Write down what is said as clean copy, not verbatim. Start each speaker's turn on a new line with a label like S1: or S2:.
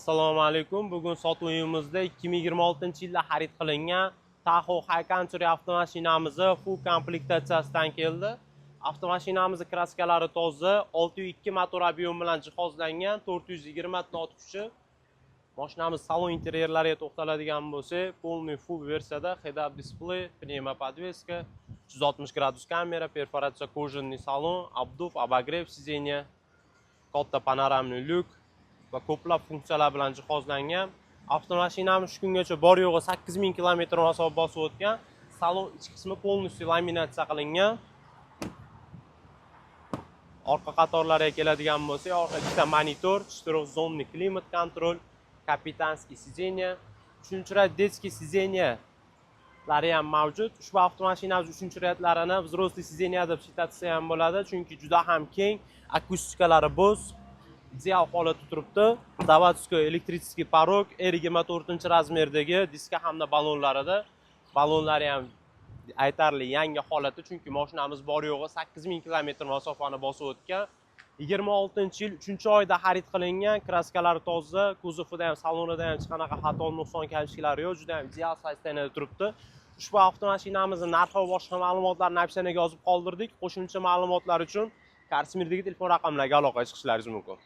S1: Assalomu alaykum. Bugun sotuvimizda 2026-yilda xarid qilingan Tahoe High Country avtomashinamizni full komplektatsiyasidan keldi. Avtomashinamizning kraskalari toza, 602 motor ob'yem bilan jihozlangan, 420 knot kuchi. Mashinamiz salon interyerlariga to'xtaladigan bo'lsak, полный full versiyada head-up display, pnevmopodveska, 360 gradus kamera, perforatsiya кожаный salon, обдув, обогрев сиденья, katta panoramli lyuk va ko'plab funksiyalar bilan jihozlangan. Avtomashinamiz shu kungacha bor yo'g'i 8000 km masofa bosib o'tgan. Salon ichki qismi полностью laminatsiya qilingan. Orqa qatorlariga keladigan bo'lsak, orqa ikkita monitor, 4 zonli klimat kontrol, kapitanskiy сиденья, 3-rad детский сиденья lari ham mavjud. Ushbu avtomashinamiz 3-radlarini взрослый сиденья deb shitatsa ham bo'ladi, chunki juda ham keng, akustikalari bo'z, ideal holatda turibdi. Zavodskiy elektriskiy porog, R24 razmerdagi diska hamda ballonlarida. Ballonlari ham aytarli yangi holatda, chunki mashinamiz bor yo'g'i 8000 km masofani bosib o'tgan. 26-yil 3-oyda xarid qilingan, kraskalari toza, kuzovida ham, salonida ham hech qanaqa xato nuqson kamchiliklari yo'q, juda ham ideal sostoyaniyada turibdi. Ushbu avtomashinamizning narxi va boshqa ma'lumotlarni opsiyaga yozib qoldirdik. Qo'shimcha ma'lumotlar uchun Karsimir'dagi telefon raqamlariga aloqaga chiqishlaringiz mumkin.